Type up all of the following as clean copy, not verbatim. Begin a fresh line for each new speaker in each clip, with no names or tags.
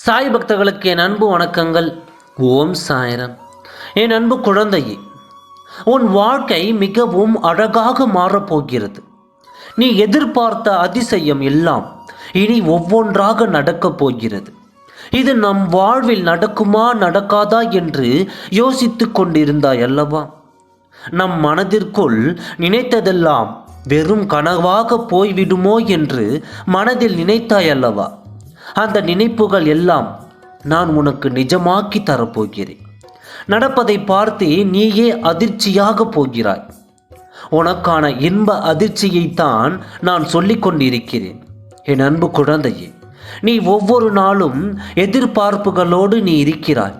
சாய் பக்தர்களுக்கு என் அன்பு வணக்கங்கள். ஓம் சாய்ராம். என் அன்பு குழந்தையே, உன் வாழ்க்கை மிகவும் அழகாக மாறப்போகிறது. நீ எதிர்பார்த்த அதிசயம் எல்லாம் இனி ஒவ்வொன்றாக நடக்கப் போகிறது. இது நம் வாழ்வில் நடக்குமா நடக்காதா என்று யோசித்து கொண்டிருந்தாய் அல்லவா? நம் மனதிற்குள் நினைத்ததெல்லாம் வெறும் கனவாக போய்விடுமோ என்று மனதில் நினைத்தாய் அல்லவா? அந்த நினைப்புகள் எல்லாம் நான் உனக்கு நிஜமாக்கி தரப்போகிறேன். நடப்பதை பார்த்து நீயே அதிர்ச்சியாக போகிறாய். உனக்கான இன்ப அதிர்ச்சியைத்தான் நான் சொல்லிக் கொண்டிருக்கிறேன். என் அன்பு குழந்தையே, நீ ஒவ்வொரு நாளும் எதிர்பார்ப்புகளோடு நீ இருக்கிறாய்.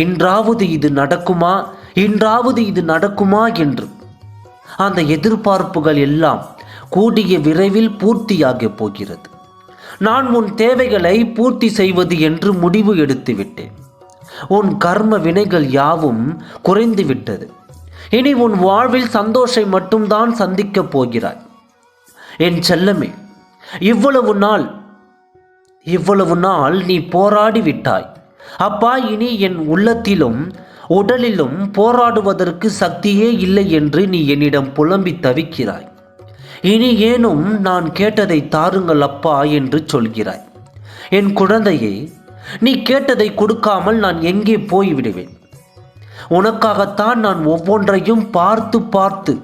இன்றாவது இது நடக்குமா, இன்றாவது இது நடக்குமா என்று. அந்த எதிர்பார்ப்புகள் எல்லாம் கூடிய விரைவில் பூர்த்தியாகப் போகிறது. நான் உன் தேவைகளை பூர்த்தி செய்வது என்று முடிவு எடுத்துவிட்டேன். உன் கர்ம வினைகள் யாவும் குறைந்து விட்டது. இனி உன் வாழ்வில் சந்தோஷம் மட்டும்தான் சந்திக்கப் போகிறாய். என் செல்லமே, இவ்வளவு நாள் நீ போராடி விட்டாய். அப்பா, இனி என் உள்ளத்திலும் உடலிலும் போராடுவதற்கு சக்தியே இல்லை என்று நீ என்னிடம் புலம்பி தவிக்கிறாய். இனி ஏனும் நான் கேட்டதை தாருங்கள் அப்பா என்று சொல்கிறாய். என் குழந்தையே, நீ கேட்டதை கொடுக்காமல் நான் எங்கே போய்விடுவேன்? உனக்காகத்தான் நான் ஒவ்வொன்றையும் பார்த்து பார்த்து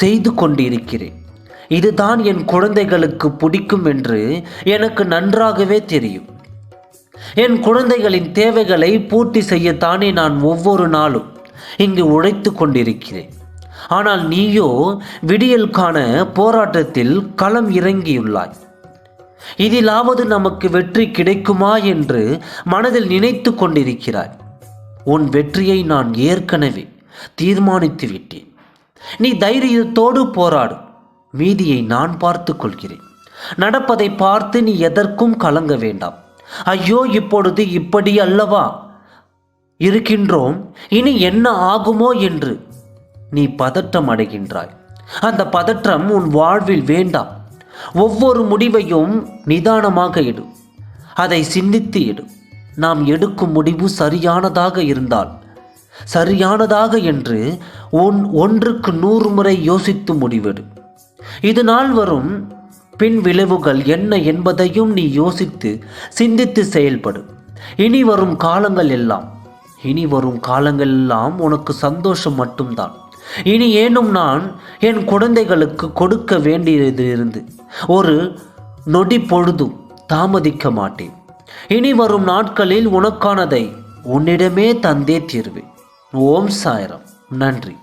செய்து கொண்டிருக்கிறேன். இதுதான் என் குழந்தைகளுக்கு பிடிக்கும் என்று எனக்கு நன்றாகவே தெரியும். என் குழந்தைகளின் தேவைகளை பூர்த்தி செய்யத்தானே நான் ஒவ்வொரு நாளும் இங்கு உழைத்து கொண்டிருக்கிறேன். ஆனால் நீயோ விடியலுக்கான போராட்டத்தில் களம் இறங்கியுள்ளாய். இதிலாவது நமக்கு வெற்றி கிடைக்குமா என்று மனதில் நினைத்து கொண்டிருக்கிறாய். உன் வெற்றியை நான் ஏற்கனவே தீர்மானித்து விட்டேன். நீ தைரியத்தோடு போராடு. மீதியை நான் பார்த்து கொள்கிறேன். நடப்பதை பார்த்து நீ எதற்கும் கலங்க வேண்டாம். ஐயோ, இப்பொழுது இப்படி அல்லவா இருக்கின்றோம், இனி என்ன ஆகுமோ என்று நீ பதற்றம் அடைகின்றாய். அந்த பதற்றம் உன் வாழ்வில் வேண்டாம். ஒவ்வொரு முடிவையும் நிதானமாக எடு. அதை சிந்தித்து எடு. நாம் எடுக்கும் முடிவு சரியானதாக இருந்தால், சரியானதாக என்று ஒன்றுக்கு 100 முறை யோசித்து முடிவெடு. இதனால் வரும் பின் விளைவுகள் என்ன என்பதையும் நீ யோசித்து சிந்தித்து செயல்படு. இனி வரும் காலங்கள் எல்லாம் உனக்கு சந்தோஷம் மட்டும்தான். இனி ஏனும் நான் என் குழந்தைகளுக்கு கொடுக்க வேண்டியதிலிருந்து ஒரு நொடி பொழுதும் தாமதிக்க மாட்டேன். இனி வரும் நாட்களில் உனக்கானதை உன்னிடமே தந்தே தீர்வேன். ஓம் சாய்ராம். நன்றி.